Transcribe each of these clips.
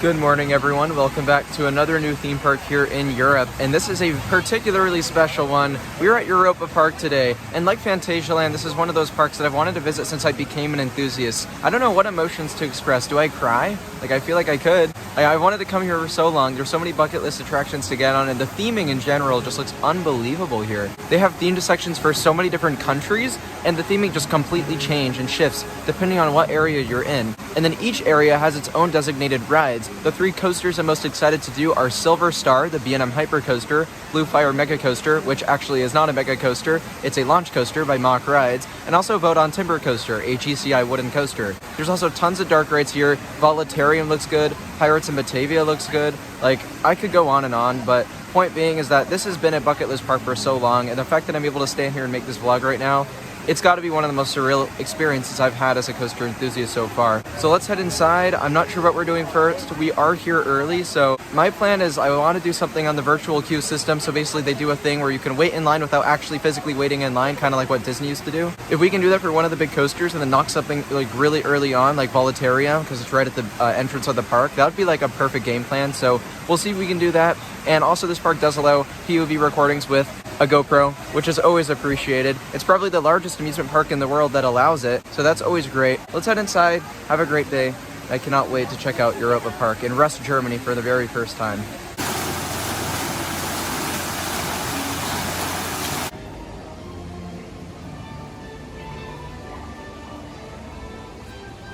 Good morning, everyone. Welcome back to another new theme park here in Europe, and this is a particularly special one. We're at Europa Park today, and like Phantasialand, this is one of those parks that I've wanted to visit since I became an enthusiast. I don't know what emotions to express. Do I cry? Like, I feel like I could. I wanted to come here for so long. There's so many bucket list attractions to get on, and the theming in general just looks unbelievable here. They have themed sections for so many different countries, and the theming just completely changes and shifts depending on what area you're in. And then each area has its own designated rides. The three coasters I'm most excited to do are Silver Star, the B&M Hyper Coaster, Blue Fire Mega Coaster, which actually is not a mega coaster, it's a launch coaster by Mach Rides, and also Vote Timber Coaster, a GCI wooden coaster. There's also tons of dark rides here. Voletarium looks good, Pirates in Batavia looks good. Like, I could go on, but point being is that this has been a bucket list park for so long, and the fact that I'm able to stand here and make this vlog right now, it's got to be one of the most surreal experiences I've had as a coaster enthusiast so far. So let's head inside. I'm not sure what we're doing first. We are here early, so my plan is I want to do something on the virtual queue system. So basically they do a thing where you can wait in line without actually physically waiting in line, kind of like what Disney used to do. If we can do that for one of the big coasters and then knock something like really early on, like Voletarium, because it's right at the entrance of the park, that would be like a perfect game plan. So we'll see if we can do that. And also this park does allow POV recordings with a GoPro, which is always appreciated. It's probably the largest amusement park in the world that allows it, so that's always great. Let's head inside, have a great day. I cannot wait to check out Europa Park in West Germany for the very first time.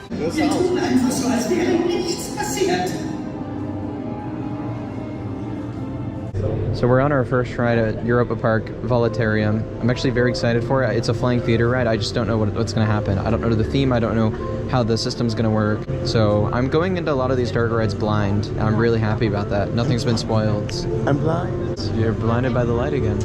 Wir tun einfach so, als wäre nichts passiert. So we're on our first ride at Europa Park, Voletarium. I'm actually very excited for it. It's a flying theater ride. I just don't know what's going to happen. I don't know the theme. I don't know how the system's going to work. So I'm going into a lot of these dark rides blind, and I'm really happy about that. Nothing's been spoiled. I'm blind. You're blinded by the light again.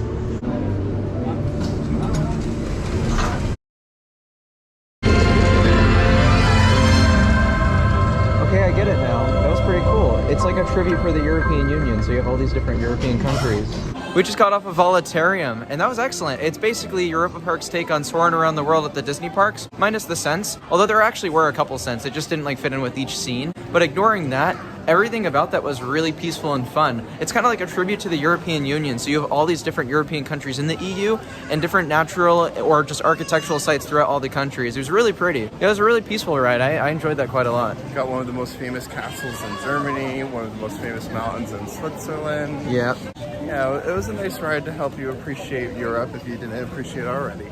Okay, I get it now. That was pretty cool. It's like a tribute for the European Union, so you have all these different European countries. We just got off of Voletarium, and that was excellent. It's basically Europa Park's take on soaring around the world at the Disney parks, minus the scents. Although there actually were a couple scents, it just didn't like fit in with each scene. But ignoring that, everything about that was really peaceful and fun. It's kind of like a tribute to the European Union. So you have all these different European countries in the EU and different natural or just architectural sites throughout all the countries. It was really pretty. It was a really peaceful ride. I enjoyed that quite a lot. Got one of the most famous castles in Germany, one of the most famous mountains in Switzerland. Yeah. Yeah, it was a nice ride to help you appreciate Europe if you didn't appreciate it already.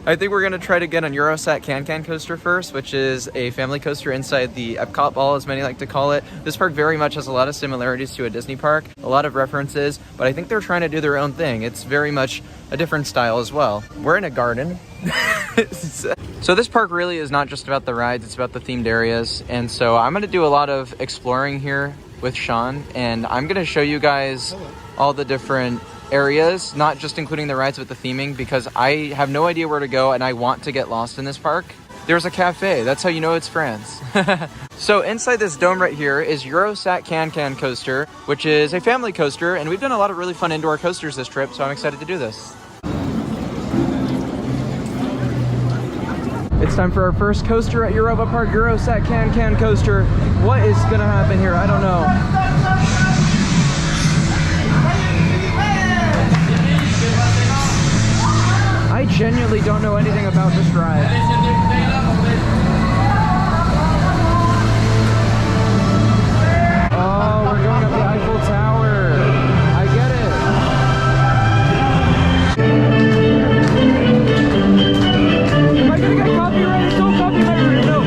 I think we're going to try to get on Eurosat Cancun Coaster first, which is a family coaster inside the Epcot ball, as many like to call it. This park very much has a lot of similarities to a Disney park, a lot of references, but I think they're trying to do their own thing. It's very much a different style as well. We're in a garden. So this park really is not just about the rides, it's about the themed areas. And so I'm going to do a lot of exploring here with Sean, and I'm going to show you guys all the different areas, not just including the rides with the theming, because I have no idea where to go and I want to get lost in this park. There's a cafe, that's how you know it's France. So inside this dome right here is Eurosat Cancun Coaster, which is a family coaster, and we've done a lot of really fun indoor coasters this trip, so I'm excited to do this. It's time for our first coaster at Europa Park, Eurosat Cancun Coaster. What is gonna happen here? I don't know. I genuinely don't know anything about this ride. Oh, we're going up the Eiffel Tower. I get it. Am I gonna get copyrighted? Don't copyright me. No.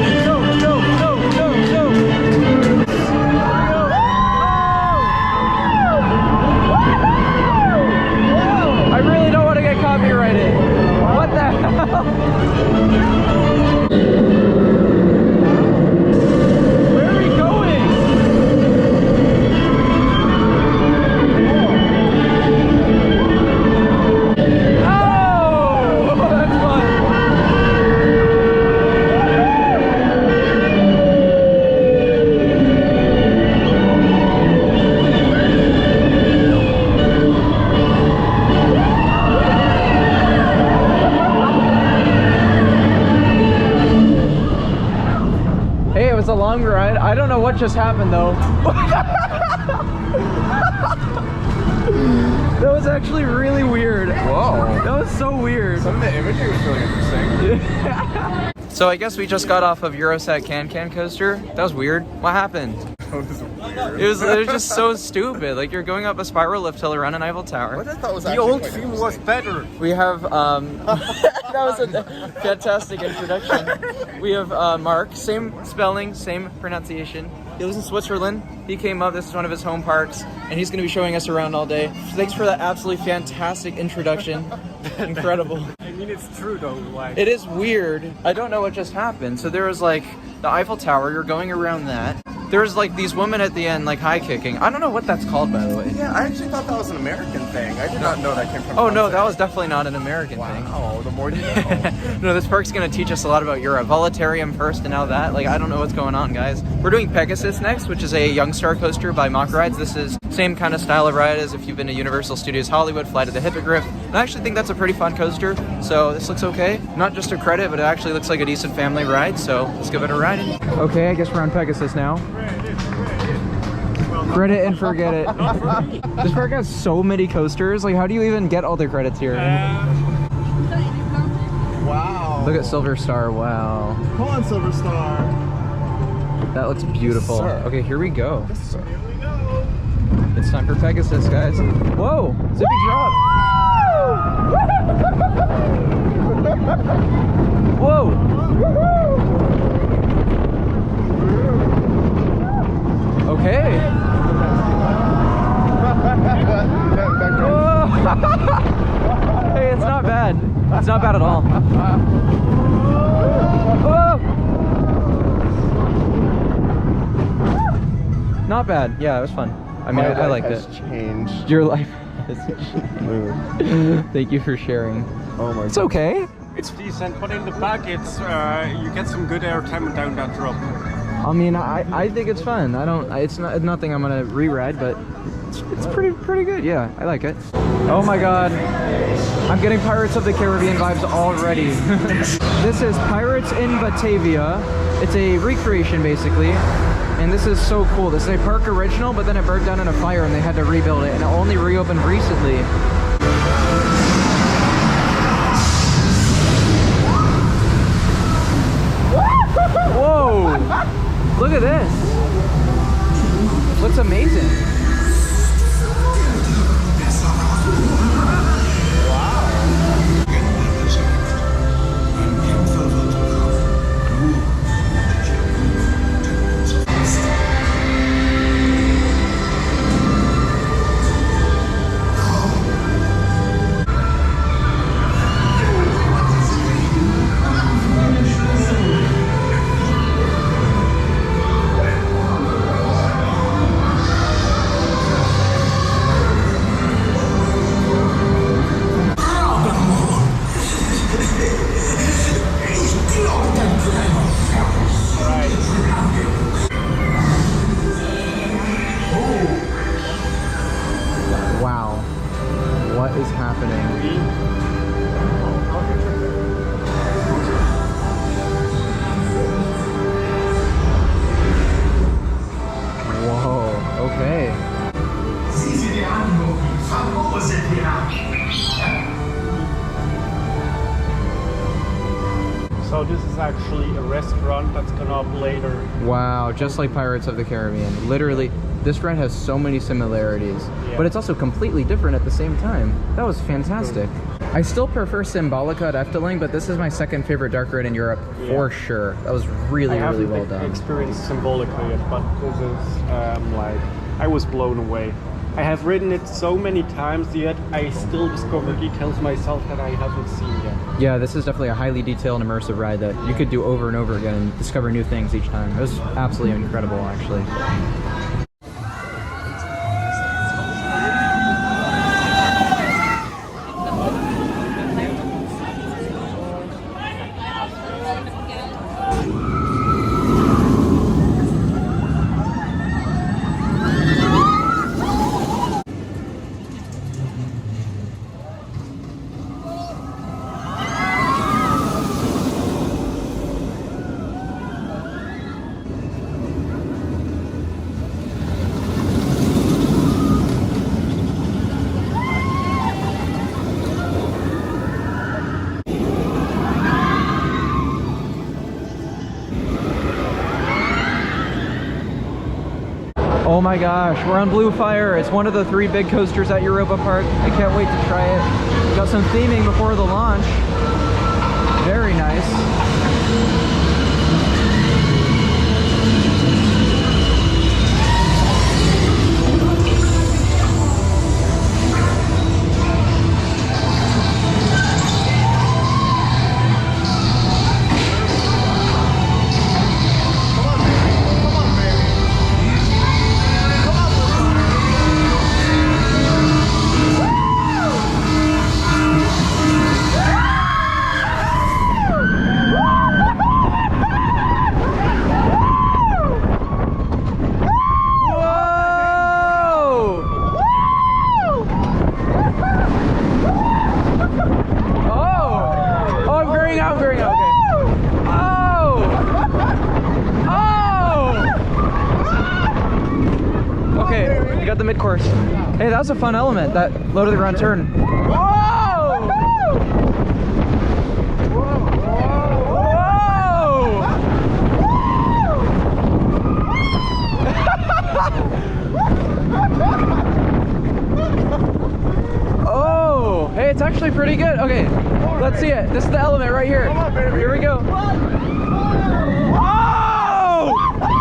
I really don't want to get copyrighted. What the hell? long ride. I don't know what just happened though. That was actually really weird. Whoa. That was so weird. Some of the imagery was really interesting. So I guess we just got off of Eurosat Cancun Coaster. That was weird. What happened? That was weird. It was just so stupid. Like you're going up a spiral lift hill around an Eiffel Tower. What I thought was The actually old quite theme interesting. was better. We have that was a fantastic introduction. We have Mark, same spelling, same pronunciation. He lives in Switzerland. He came up, this is one of his home parks, and he's gonna be showing us around all day. Thanks for that absolutely fantastic introduction. Incredible. I mean, it's true though. Like, It is weird. I don't know what just happened. So there was like the Eiffel Tower, you're going around that. There was like these women at the end like high kicking. I don't know what that's called, by the way. Yeah, I actually thought that was an American thing. I did not know that came from. Oh no, that was definitely not an American thing. Wow, the more you know. No, this park's gonna teach us a lot about Europe. Voletarium first and now that. Like, I don't know what's going on, guys. We're doing Pegasus next, which is a Young Star coaster by Mach Rides. This is same kind of style of ride as if you've been to Universal Studios Hollywood, Flight of the Hippogriff. And I actually think that's a pretty fun coaster. So this looks okay. Not just a credit, but it actually looks like a decent family ride. So let's give it a ride. Okay, I guess we're on Pegasus now. Credit and forget it. This park has so many coasters. Like, how do you even get all the credits here? Wow. Look at Silver Star. Wow. Come on, Silver Star. That looks beautiful. Yes, sir. Okay, here we go. Yes, sir. It's time for Pegasus, guys. Whoa! Zippy drop! Whoa! Okay. Whoa. Hey, it's not bad. It's not bad at all. Whoa. Not bad. Yeah, it was fun. I mean, I liked it. Changed. Your life has changed. Thank you for sharing. Oh my. It's okay. it's decent, but in the back, it's you get some good airtime down that drop. I mean, I think it's fun. It's nothing I'm gonna re-ride, but it's pretty good. Yeah, I like it. Oh my God, I'm getting Pirates of the Caribbean vibes already. This is Pirates in Batavia. It's a recreation basically, and this is so cool. This is a park original, but then it burnt down in a fire and they had to rebuild it, and it only reopened recently. Whoa! Look at this. Looks amazing. So this is actually a restaurant that's gonna up later. Wow, just like Pirates of the Caribbean. Literally, this ride has so many similarities, but it's also completely different at the same time. That was fantastic. I still prefer Symbolica at Efteling, but this is my second favorite dark ride in Europe for sure. That was really, really well done. I haven't experienced Symbolica yet, but this is like, I was blown away. I have ridden it so many times yet, I still discover details myself that I haven't seen yet. Yeah, this is definitely a highly detailed and immersive ride that you could do over and over again and discover new things each time. It was absolutely incredible, actually. Oh my gosh, we're on Blue Fire. It's one of the 3 big coasters at Europa Park. I can't wait to try it. Got some theming before the launch. Very nice. The mid-course. Hey, that was a fun element, that low to the ground turn. Whoa! Oh, hey, it's actually pretty good. Okay, let's see it. This is the element right here. Here we go. Oh!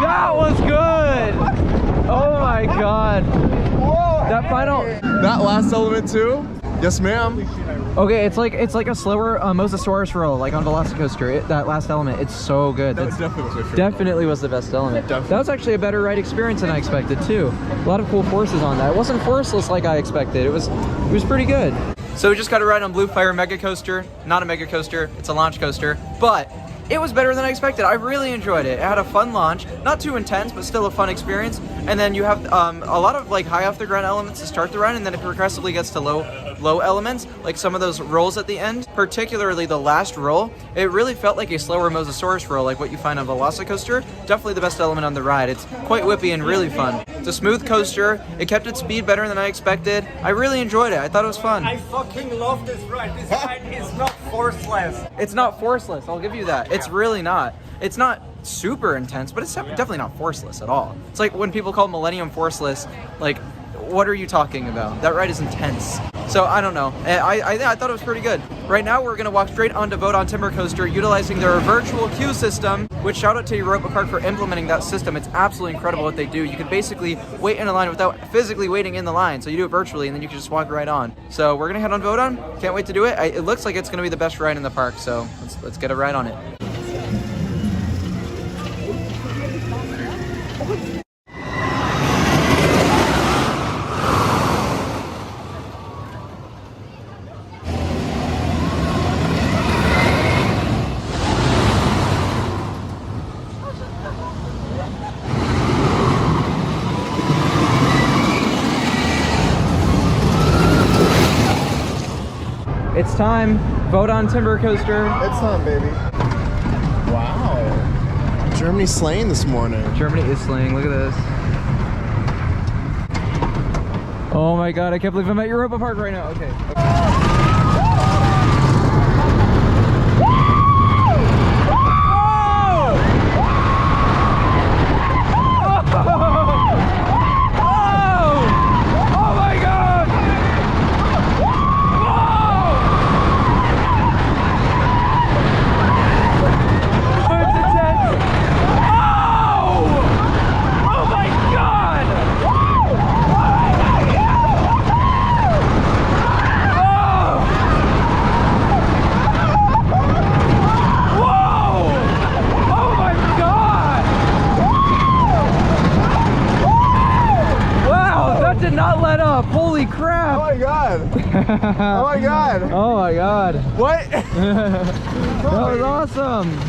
That was good! Oh my god. That final... That last element too? Yes, ma'am. Okay, it's like a slower Mosasaurus roll, like on Velocicoaster. That last element, it's so good. That definitely was my favorite. Definitely was the best element. Definitely. That was actually a better ride experience than I expected too. A lot of cool forces on that. It wasn't forceless like I expected. It was pretty good. So we just got a ride on Blue Fire Mega Coaster. Not a mega coaster, it's a launch coaster, but it was better than I expected. I really enjoyed it. It had a fun launch, not too intense, but still a fun experience. And then you have a lot of like high off the ground elements to start the ride, and then it progressively gets to low elements, like some of those rolls at the end, particularly the last roll. It really felt like a slower Mosasaurus roll, like what you find on Velocicoaster. Definitely the best element on the ride. It's quite whippy and really fun. It's a smooth coaster. It kept its speed better than I expected. I really enjoyed it. I thought it was fun. I fucking love this ride. This ride is not forceless. It's not forceless, I'll give you that. It's really not. It's not super intense, but it's definitely not forceless at all. It's like when people call Millennium forceless, like, what are you talking about? That ride is intense. So I don't know. I thought it was pretty good. Right now we're gonna walk straight on to Vote on Timber Coaster, utilizing their virtual queue system, which shout out to Europa Park for implementing that system. It's absolutely incredible what they do. You can basically wait in a line without physically waiting in the line. So you do it virtually and then you can just walk right on. So we're gonna head on Vote on. Can't wait to do it. It looks like it's gonna be the best ride in the park. So let's get a ride on it. It's time. Vote on Timber Coaster. It's time, baby. Wow. Germany's slaying this morning. Germany is slaying. Look at this. Oh my god, I can't believe I'm at Europa Park right now. Okay. Holy crap! Oh my god! Oh my god! Oh my god! What? That was awesome!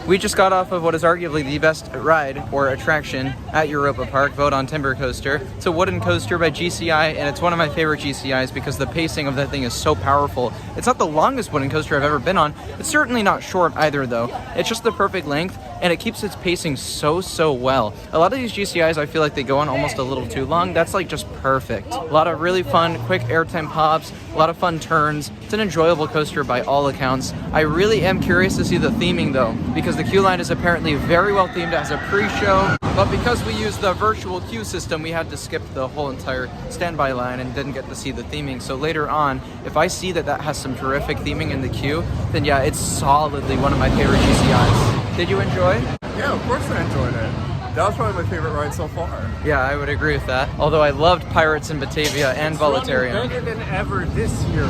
We just got off of what is arguably the best ride or attraction at Europa Park, Vote on Timber Coaster. It's a wooden coaster by GCI, and it's one of my favorite GCIs because the pacing of that thing is so powerful. It's not the longest wooden coaster I've ever been on. It's certainly not short either, though. It's just the perfect length, and it keeps its pacing so well. A lot of these GCIs, I feel like they go on almost a little too long. That's like just perfect. A lot of really fun, quick airtime pops, a lot of fun turns. It's an enjoyable coaster by all accounts. I really am curious to see the theming though, because the queue line is apparently very well themed as a pre-show, but because we use the virtual queue system, we had to skip the whole entire standby line and didn't get to see the theming. So later on, if I see that has some terrific theming in the queue, then yeah, it's solidly one of my favorite GCIs. Did you enjoy? Yeah, of course I enjoyed it. That was probably my favorite ride so far. Yeah, I would agree with that. Although I loved Pirates in Batavia and Voletarium. Better than ever this year.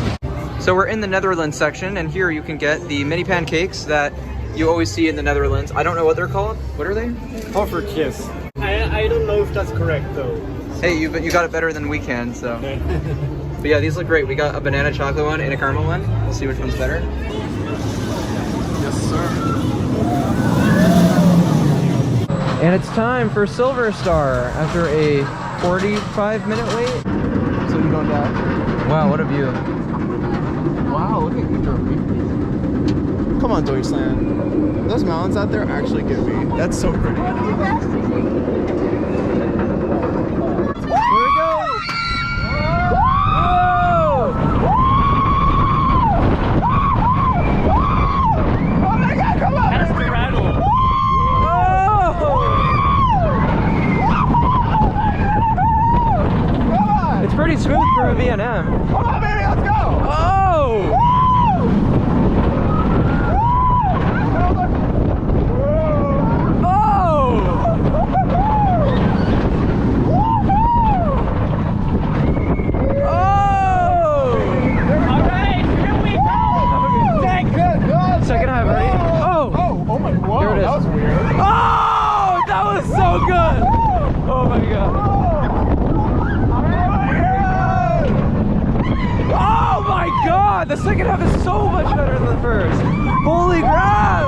So we're in the Netherlands section, and here you can get the mini pancakes that you always see in the Netherlands. I don't know what they're called. What are they? Poffertjes. I don't know if that's correct though. Hey, you got it better than we can, so. But yeah, these look great. We got a banana chocolate one and a caramel one. We'll see which one's better. Yes, sir. And it's time for Silver Star after a 45-minute wait. So you going down? Wow, what a view. Wow, look at you, Jeremy. Come on, Deutschland. Those mountains out there actually get me. That's so pretty. Here we go! Oh my God, come on! That's the rattle. It's pretty smooth for a V&M. Come on, baby, let's go! Oh! Second half, ready? Oh! Oh my God, There it is. that was weird. Oh! That was so good! Oh my God. Oh my God! The second half is so much better than the first. Holy crap!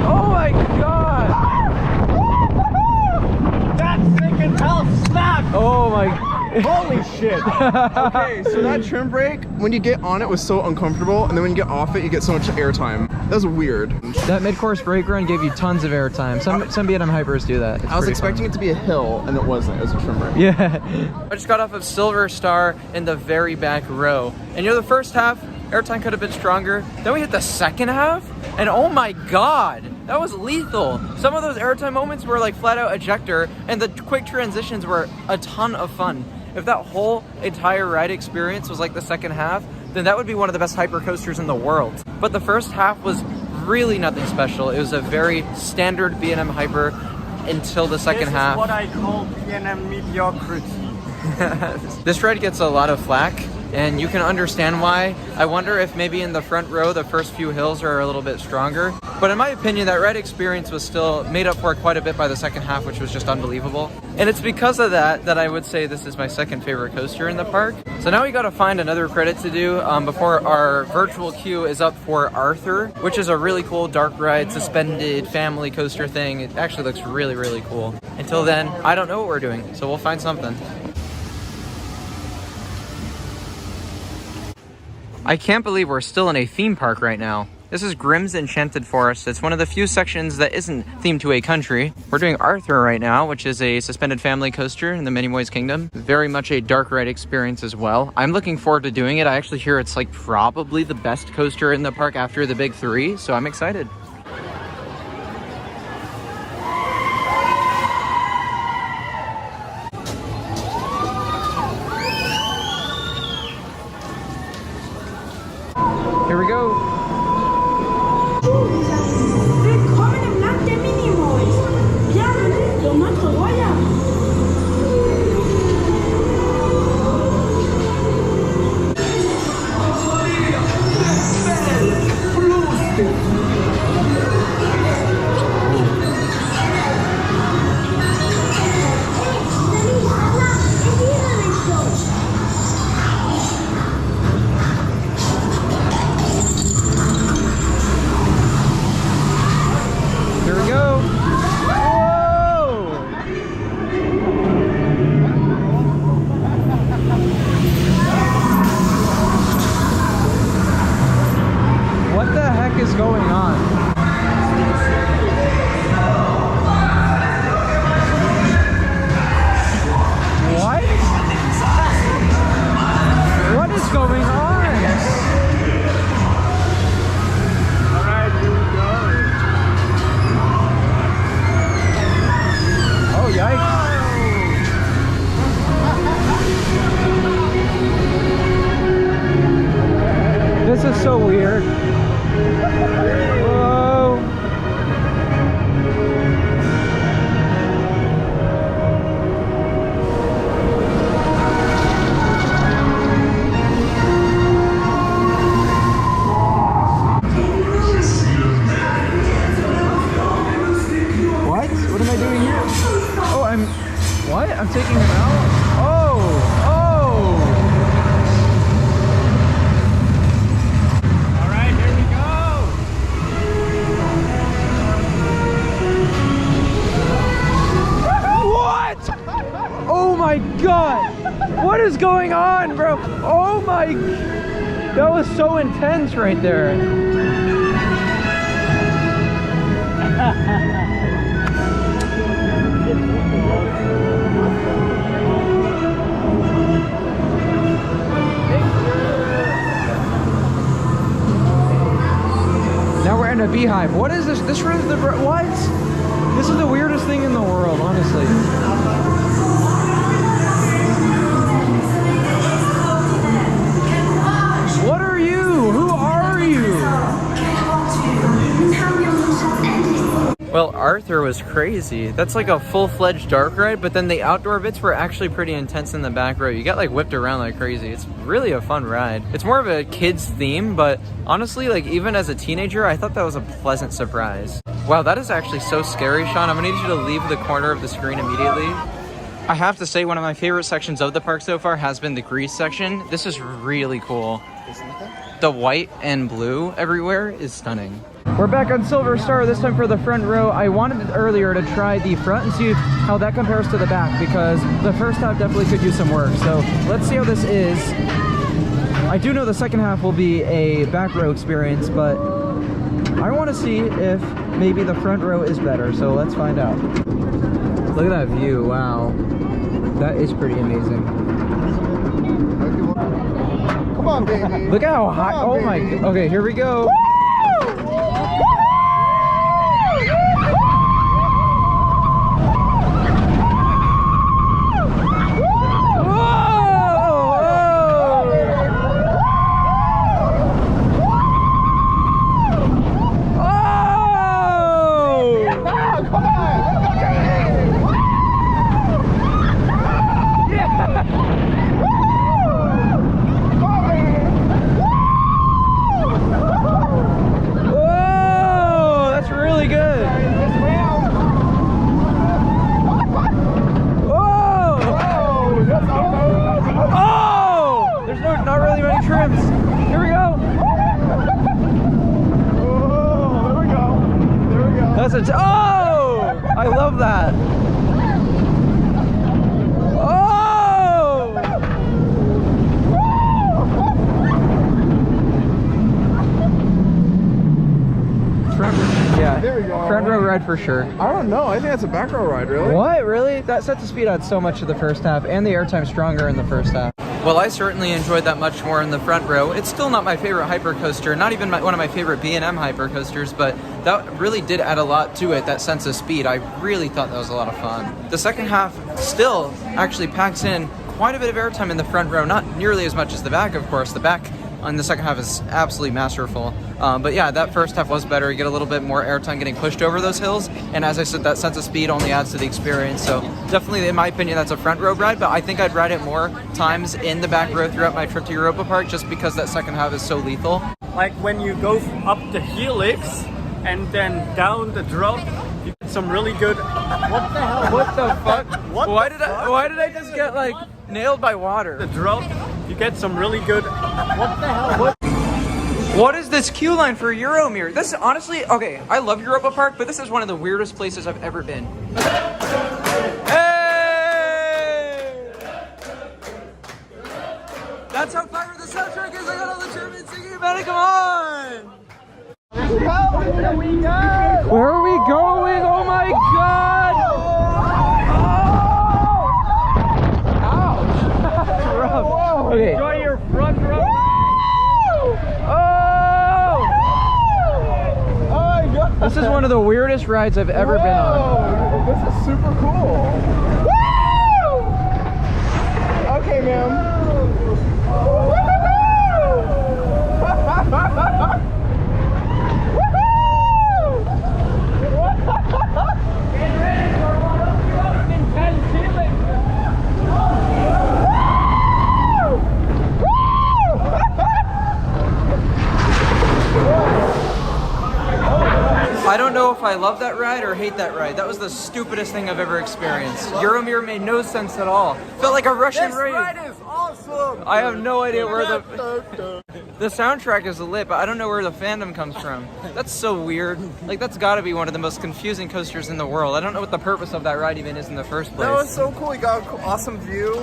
Oh my God! That second half snapped. Oh my. Holy shit. Okay, so that trim brake, when you get on it, was so uncomfortable, and then when you get off it, you get so much airtime. That was weird. That mid-course brake run gave you tons of airtime. Some B&M hypers do that. It's I was pretty expecting fun. it to be a hill, and it wasn't. It was a trim brake. Yeah. I just got off of Silver Star in the very back row. And the first half, airtime could have been stronger. Then we hit the second half, and oh my God, that was lethal. Some of those airtime moments were like flat out ejector, and the quick transitions were a ton of fun. If that whole entire ride experience was like the second half, then that would be one of the best hyper coasters in the world. But the first half was really nothing special. It was a very standard B&M hyper until the second half. This is what I call B&M mediocrity. This ride gets a lot of flack, and you can understand why. I wonder if maybe in the front row the first few hills are a little bit stronger. But in my opinion, that ride experience was still made up for quite a bit by the second half, which was just unbelievable. And it's because of that I would say this is my second favorite coaster in the park. So now we gotta find another credit to do before our virtual queue is up for Arthur, which is a really cool dark ride, suspended family coaster thing. It actually looks really, really cool. Until then, I don't know what we're doing, so we'll find something. I can't believe we're still in a theme park right now. This is Grimm's Enchanted Forest. It's one of the few sections that isn't themed to a country. We're doing Arthur right now, which is a suspended family coaster in the Minimoys Kingdom. Very much a dark ride experience as well. I'm looking forward to doing it. I actually hear it's like probably the best coaster in the park after the big three, so I'm excited. Here we go. Willkommen im Land der Minimoys. Bienvenue dans notre royaume. I'm taking him out. Oh, oh. All right, here we go. What? Oh my God. What is going on, bro? Oh my. That was so intense right there. Now we're in a beehive. What is this? This is the what? This is the weirdest thing in the world, honestly. What are you? Who are you? Well, Arthur was crazy. That's like a full-fledged dark ride, but then the outdoor bits were actually pretty intense in the back row. You got like whipped around like crazy. It's really a fun ride. It's more of a kid's theme, but honestly, like even as a teenager, I thought that was a pleasant surprise. Wow, that is actually so scary, Sean. I'm gonna need you to leave the corner of the screen immediately. I have to say, one of my favorite sections of the park so far has been the Grease section. This is really cool. The white and blue everywhere is stunning. We're back on Silver Star, this time for the front row. I wanted earlier to try the front and see how that compares to the back, because the first half definitely could use some work. So let's see how this is. I do know the second half will be a back row experience, but I want to see if maybe the front row is better. So let's find out. Look at that view, wow. That is pretty amazing. Come on, baby. Look at how high, oh my, okay, here we go. Oh! I love that. Oh! Yeah. There we go. Front row ride for sure. I don't know. I think that's a back row ride, really. What? Really? That set the speed out so much to the first half, and the airtime stronger in the first half. Well, I certainly enjoyed that much more in the front row. It's still not my favorite hypercoaster, not even one of my favorite B&M hypercoasters, but that really did add a lot to it, that sense of speed. I really thought that was a lot of fun. The second half still actually packs in quite a bit of airtime in the front row, not nearly as much as the back, of course. The back on the second half is absolutely masterful. But yeah, that first half was better. You get a little bit more airtime getting pushed over those hills. And as I said, that sense of speed only adds to the experience. So definitely, in my opinion, that's a front row ride. But I think I'd ride it more times in the back row throughout my trip to Europa Park, just because that second half is so lethal. Like when you go up the helix and then down the drop, you get some really good. What the hell? What the fuck? What Why the did fuck? why did I just get like nailed by water? The drop, you get some really good. What the hell? What is this queue line for Euromir? This is honestly, okay, I love Europa Park, but this is one of the weirdest places I've ever been. Hey! That's how fire the soundtrack is. I got all the Germans singing about it. Come on! Where are we going? Oh my god! Oh! Ouch! That's rough. Okay. Enjoy your front row. This is one of the weirdest rides I've ever been on. This is super cool. Woo! Okay, ma'am. Get ready for one of your intense feelings. I don't know if I love that ride or hate that ride. That was the stupidest thing I've ever experienced. Euromir made no sense at all. Felt like a Russian rave. This ride is awesome. I have no idea where the soundtrack is lit, but I don't know where the fandom comes from. That's so weird. Like, that's got to be one of the most confusing coasters in the world. I don't know what the purpose of that ride even is in the first place. That was so cool. You got an awesome view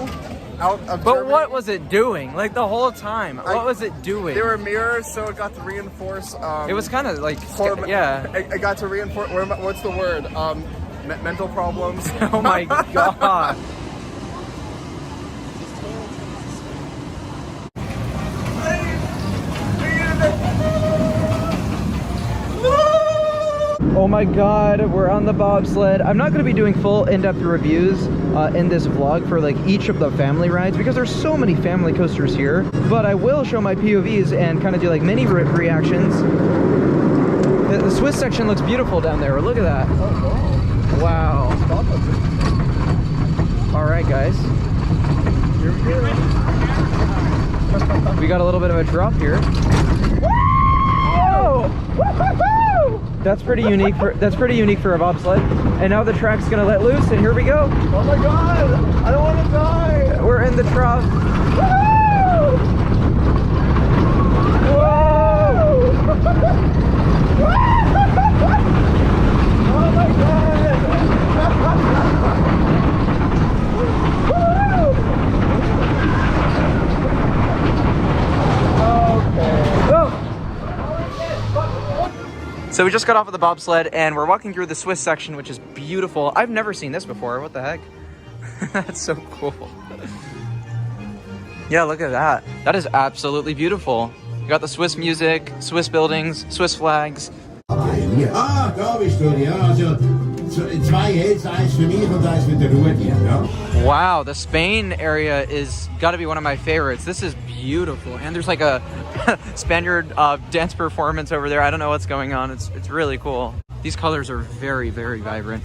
out of But Germany. what was it doing? Like, the whole time. What was it doing? There were mirrors, so it got to reinforce. It was kind of like, yeah. It got to reinforce. What's the word? Mental problems. Oh my god. Oh my god, we're on the bobsled. I'm not going to be doing full in-depth reviews in this vlog for like each of the family rides because there's so many family coasters here, but I will show my POVs and kind of do like mini reactions. The Swiss section looks beautiful down there. Look at that. Oh, wow. All right, guys. We got a little bit of a drop here. Whoa! That's pretty unique for a bobsled. And now the track's gonna let loose, and here we go. Oh my god! I don't want to die! We're in the trough. Woo! Whoa! Oh my god! Okay. Oh. So we just got off of the bobsled and we're walking through the Swiss section, which is beautiful. I've never seen this before. What the heck? That's so cool. Yeah, look at that. That is absolutely beautiful. You got the Swiss music, Swiss buildings, Swiss flags. Ah, da bist du, ja. Also, zwei jetzt, eins für mich und eins mit der Ruhe hier, ja. Wow, the Spain area is gotta be one of my favorites. This is beautiful. And there's like a Spaniard dance performance over there. I don't know what's going on. It's really cool. These colors are very, very vibrant.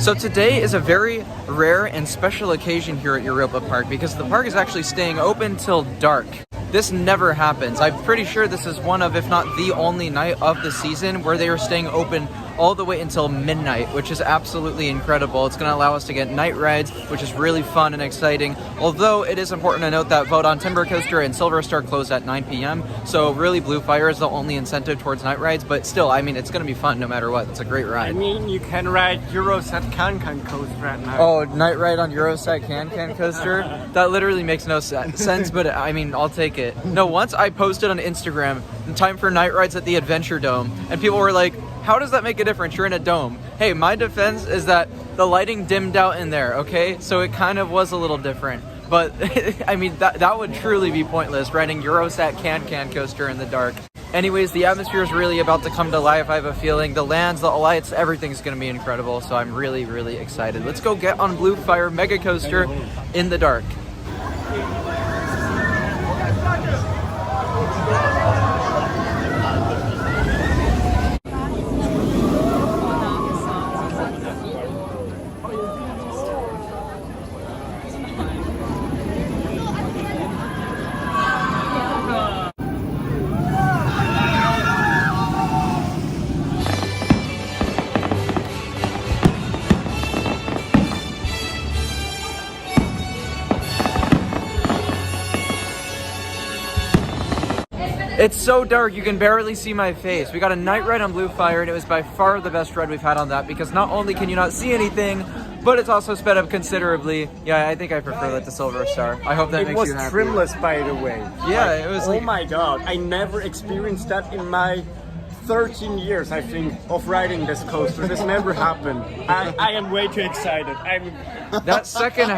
So today is a very rare and special occasion here at Europa Park because the park is actually staying open till dark. This never happens. I'm pretty sure this is one of, if not the only night of the season where they are staying open all the way until midnight, which is absolutely incredible. It's going to allow us to get night rides, which is really fun and exciting. Although it is important to note that Vote on Timber Coaster and Silver Star close at 9 p.m. So really Blue Fire is the only incentive towards night rides, but still, I mean, it's going to be fun no matter what. It's a great ride. I mean, you can ride Euros at Cancun Coaster at night. Oh, night ride on Eurosat Cancun Coaster? That literally makes no sense, but I mean, I'll take it. No, once I posted on Instagram, time for night rides at the Adventure Dome, and people were like, how does that make a difference? You're in a dome. Hey, my defense is that the lighting dimmed out in there, okay? So it kind of was a little different. But, I mean, that would truly be pointless, riding Eurosat Cancun Coaster in the dark. Anyways, the atmosphere is really about to come to life, I have a feeling. The lands, the lights, everything's going to be incredible, so I'm really, really excited. Let's go get on Blue Fire Mega Coaster in the dark. It's so dark, you can barely see my face. We got a night ride on Blue Fire, and it was by far the best ride we've had on that because not only can you not see anything, but it's also sped up considerably. Yeah, I think I prefer that to Silver Star. I hope that makes you happy. It was trimless, by the way. Yeah, it was like... Oh my god, I never experienced that in my 13 years, I think, of riding this coaster. This never happened. I am way too excited. That second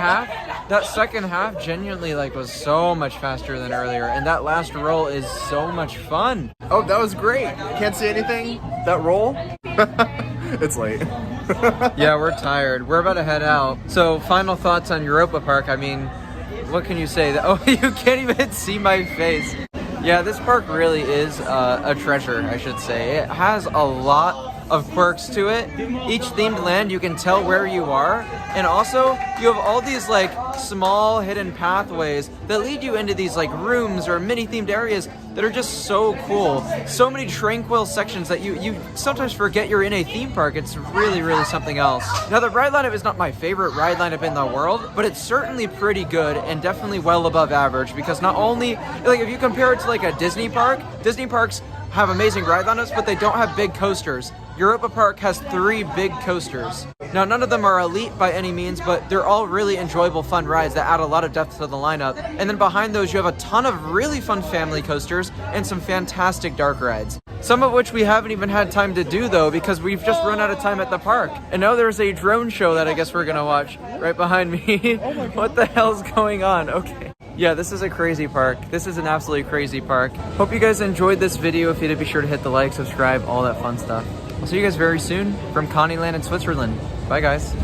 half genuinely like was so much faster than earlier, and that last roll is so much fun. Oh, that was great. Can't see anything. That roll. It's late. Yeah, we're tired. We're about to head out. So final thoughts on Europa Park. I mean, what can you say? Oh, you can't even see my face. Yeah, this park really is a treasure, I should say. It has a lot of quirks to it. Each themed land, you can tell where you are. And also, you have all these like small hidden pathways that lead you into these like rooms or mini themed areas that are just so cool. So many tranquil sections that you sometimes forget you're in a theme park. It's really, really something else. Now, the ride lineup is not my favorite ride lineup in the world, but it's certainly pretty good and definitely well above average, because not only, like, if you compare it to like a Disney park, Disney parks have amazing ride lineups, but they don't have big coasters. Europa Park has 3 big coasters. Now, none of them are elite by any means, but they're all really enjoyable, fun rides that add a lot of depth to the lineup. And then behind those, you have a ton of really fun family coasters and some fantastic dark rides. Some of which we haven't even had time to do, though, because we've just run out of time at the park. And now there's a drone show that I guess we're gonna watch right behind me. What the hell's going on? Okay. Yeah, this is a crazy park. This is an absolutely crazy park. Hope you guys enjoyed this video. If you did, be sure to hit the like, subscribe, all that fun stuff. I'll see you guys very soon from Connieland in Switzerland. Bye, guys.